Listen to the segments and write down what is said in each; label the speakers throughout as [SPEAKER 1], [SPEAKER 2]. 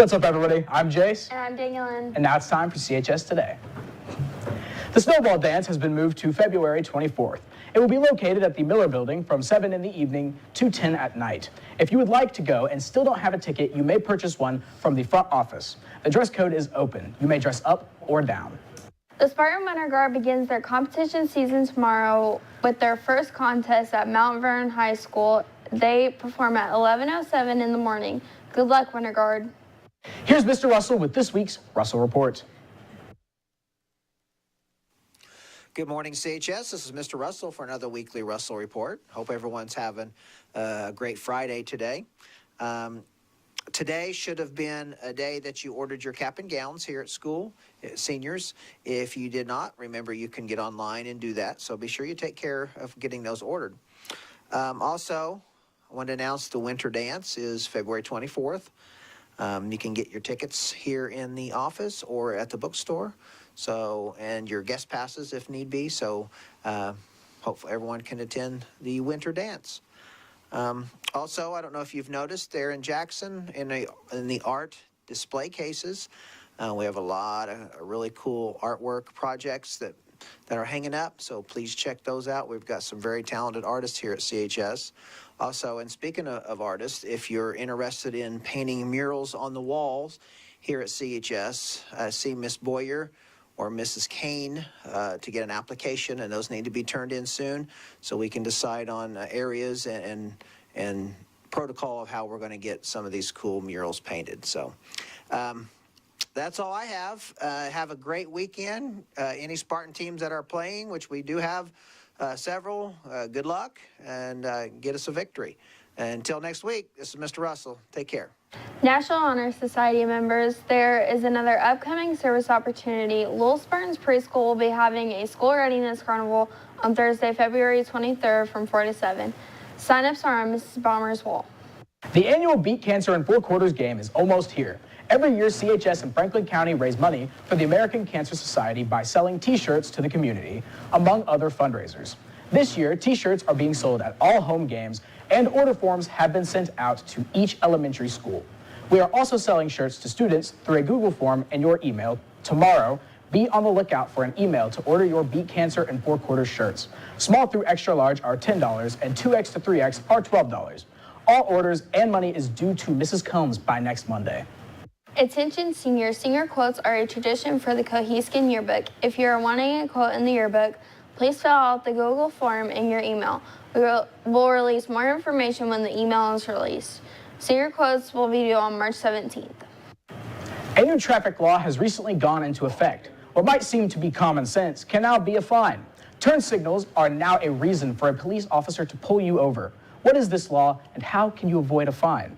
[SPEAKER 1] What's up, everybody? I'm Jace.
[SPEAKER 2] And I'm Danielle.
[SPEAKER 1] And now it's time for CHS Today. The Snowball Dance has been moved to February 24th. It will be located at the Miller Building from 7 in the evening to 10 at night. If you would like to go and still don't have a ticket, you may purchase one from the front office. The dress code is open. You may dress up or down.
[SPEAKER 2] The Spartan Winter Guard begins their competition season tomorrow with their first contest at Mount Vernon High School. They perform at 11:07 in the morning. Good luck, Winter Guard.
[SPEAKER 1] Here's Mr. Russell with this week's Russell Report.
[SPEAKER 3] Good morning, CHS. This is Mr. Russell for another weekly Russell Report. Hope everyone's having a great Friday today. Today should have been a day that you ordered your cap and gowns here at school, seniors. If you did not, remember you can get online and do that, so be sure you take care of getting those ordered. Also, I want to announce the Winter Dance is February 24th. You can get your tickets here in the office or at the bookstore, and your guest passes if need be, so hopefully everyone can attend the Winter Dance. Also, I don't know if you've noticed there in Jackson in the art display cases, we have a lot of really cool artwork projects that are hanging up, so please check those out. We've got some very talented artists here at CHS. Also, and speaking of artists, if you're interested in painting murals on the walls here at CHS, see Miss Boyer or Mrs. Kane to get an application, and those need to be turned in soon so we can decide on areas and protocol of how we're going to get some of these cool murals painted. So that's all I have. Have a great weekend. Any Spartan teams that are playing, which we do have several, good luck and get us a victory. Until next week, this is Mr. Russell. Take care.
[SPEAKER 2] National Honor Society members, there is another upcoming service opportunity. Lowell Spartans Preschool will be having a school readiness carnival on Thursday, February 23rd from 4 to 7. Sign-ups are on Mrs. Balmer's wall.
[SPEAKER 1] The annual Beat Cancer in Four Quarters game is almost here. Every year, CHS and Franklin County raise money for the American Cancer Society by selling T-shirts to the community, among other fundraisers. This year, T-shirts are being sold at all home games, and order forms have been sent out to each elementary school. We are also selling shirts to students through a Google form in your email. Tomorrow, be on the lookout for an email to order your Beat Cancer in Four Quarters shirts. Small through extra large are $10 and 2X to 3X are $12. All orders and money is due to Mrs. Combs by next Monday.
[SPEAKER 2] Attention seniors, senior quotes are a tradition for the Coheeskin yearbook. If you are wanting a quote in the yearbook, please fill out the Google form in your email. We'll release more information when the email is released. Senior quotes will be due on March 17th.
[SPEAKER 1] A new traffic law has recently gone into effect. What might seem to be common sense can now be a fine. Turn signals are now a reason for a police officer to pull you over. What is this law and how can you avoid a fine?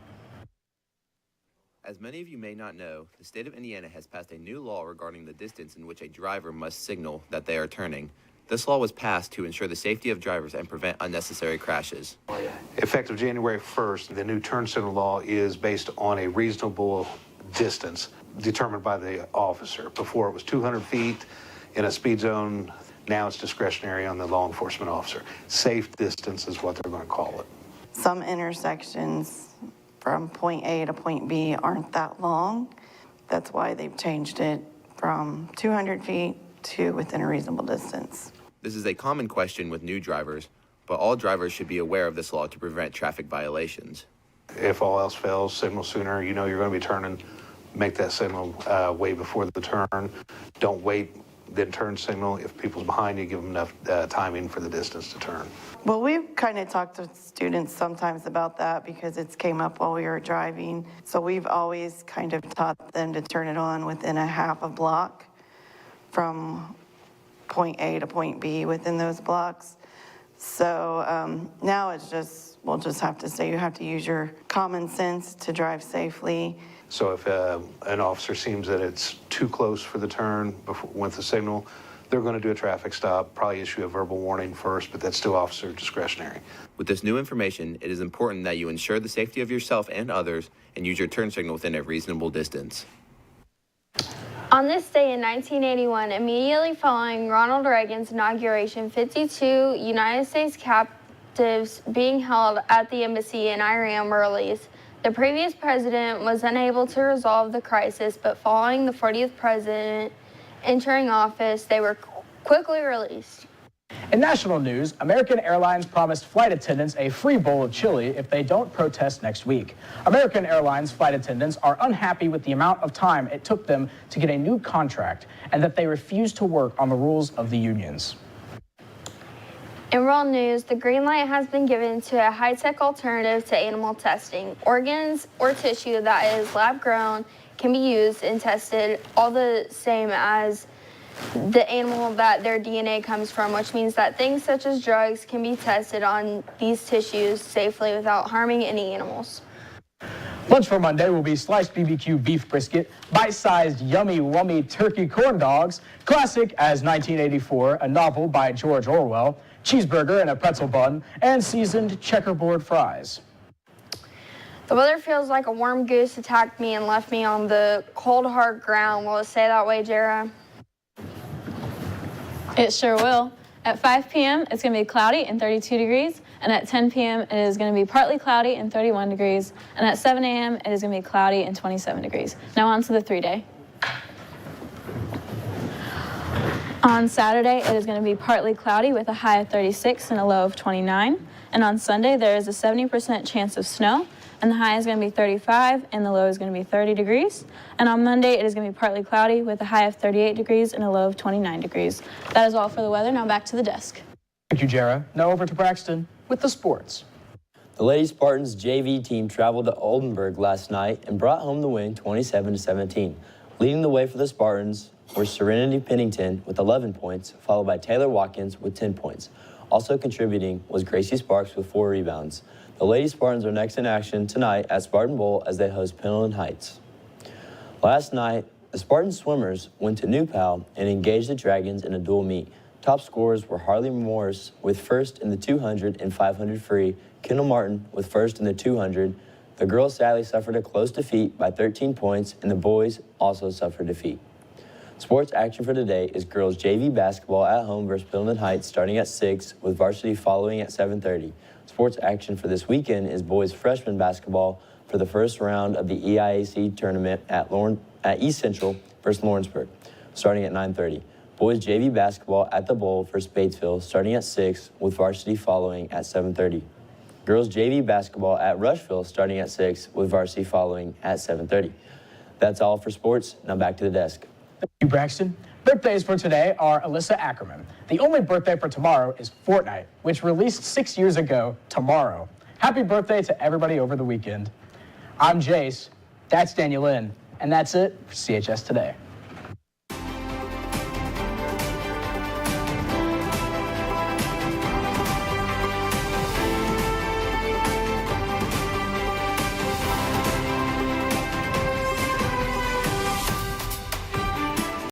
[SPEAKER 4] As many of you may not know, the state of Indiana has passed a new law regarding the distance in which a driver must signal that they are turning. This law was passed to ensure the safety of drivers and prevent unnecessary crashes.
[SPEAKER 5] Effective January 1st, the new turn signal law is based on a reasonable distance determined by the officer. Before it was 200 feet in a speed zone. Now it's discretionary on the law enforcement officer. Safe distance is what they're going to call it.
[SPEAKER 6] Some intersections from point A to point B aren't that long. That's why they've changed it from 200 feet to within a reasonable distance.
[SPEAKER 4] This is a common question with new drivers, but all drivers should be aware of this law to prevent traffic violations.
[SPEAKER 5] If all else fails, signal sooner. You know you're going to be turning. Make that signal way before the turn. Don't wait, then turn signal. If people's behind you, give them enough timing for the distance to turn.
[SPEAKER 6] Well, we've kind of talked to students sometimes about that because it's came up while we were driving. So we've always kind of taught them to turn it on within a half a block from point A to point B within those blocks. So now it's just, we'll just have to say you have to use your common sense to drive safely.
[SPEAKER 5] So if an officer seems that it's too close for the turn with the signal, they're going to do a traffic stop, probably issue a verbal warning first, but that's still officer discretionary.
[SPEAKER 4] With this new information, it is important that you ensure the safety of yourself and others and use your turn signal within a reasonable distance.
[SPEAKER 2] On this day in 1981, immediately following Ronald Reagan's inauguration, 52 United States captives being held at the embassy in Iran were released. The previous president was unable to resolve the crisis, but following the 40th president entering office, they were quickly released.
[SPEAKER 1] In national news, American Airlines promised flight attendants a free bowl of chili if they don't protest next week. American Airlines flight attendants are unhappy with the amount of time it took them to get a new contract and that they refuse to work on the rules of the unions.
[SPEAKER 2] In world news, the green light has been given to a high-tech alternative to animal testing. Organs or tissue that is lab-grown can be used and tested all the same as the animal that their DNA comes from, which means that things such as drugs can be tested on these tissues safely without harming any animals.
[SPEAKER 1] Lunch for Monday will be sliced BBQ beef brisket, bite-sized yummy wummy turkey corn dogs, classic as 1984, a novel by George Orwell, cheeseburger and a pretzel bun, and seasoned checkerboard fries.
[SPEAKER 2] The weather feels like a warm goose attacked me and left me on the cold, hard ground. Will it stay that way, Jara?
[SPEAKER 7] It sure will. At 5 p.m., it's going to be cloudy and 32 degrees, and at 10 p.m., it is going to be partly cloudy and 31 degrees, and at 7 a.m., it is going to be cloudy and 27 degrees. Now on to the 3-day. On Saturday, it is going to be partly cloudy with a high of 36 and a low of 29, and on Sunday, there is a 70% chance of snow, and the high is going to be 35 and the low is going to be 30 degrees. And on Monday, it is going to be partly cloudy with a high of 38 degrees and a low of 29 degrees. That is all for the weather. Now back to the desk.
[SPEAKER 1] Thank you, Jara. Now over to Braxton with the sports.
[SPEAKER 8] The Lady Spartans JV team traveled to Oldenburg last night and brought home the win 27-17. Leading the way for the Spartans were Serenity Pennington with 11 points, followed by Taylor Watkins with 10 points. Also contributing was Gracie Sparks with 4 rebounds. The Lady Spartans are next in action tonight at Spartan Bowl as they host Pendleton Heights. Last night, the Spartan swimmers went to New Pal and engaged the Dragons in a dual meet. Top scorers were Harley Morris with first in the 200 and 500 free, Kendall Martin with first in the 200. The girls sadly suffered a close defeat by 13 points, and the boys also suffered defeat. Sports action for today is girls JV basketball at home versus Pendleton Heights starting at 6 with varsity following at 7:30. Sports action for this weekend is boys freshman basketball for the first round of the EIAC tournament at East Central versus Lawrenceburg, starting at 9:30. Boys JV basketball at the Bowl versus Batesville, starting at 6 with varsity following at 7:30. Girls JV basketball at Rushville, starting at 6 with varsity following at 7:30. That's all for sports. Now back to the desk.
[SPEAKER 1] Thank you, Braxton. Birthdays for today are Alyssa Ackerman. The only birthday for tomorrow is Fortnite, which released 6 years ago tomorrow. Happy birthday to everybody over the weekend. I'm Jace, that's Daniel Lynn, and that's it for CHS Today.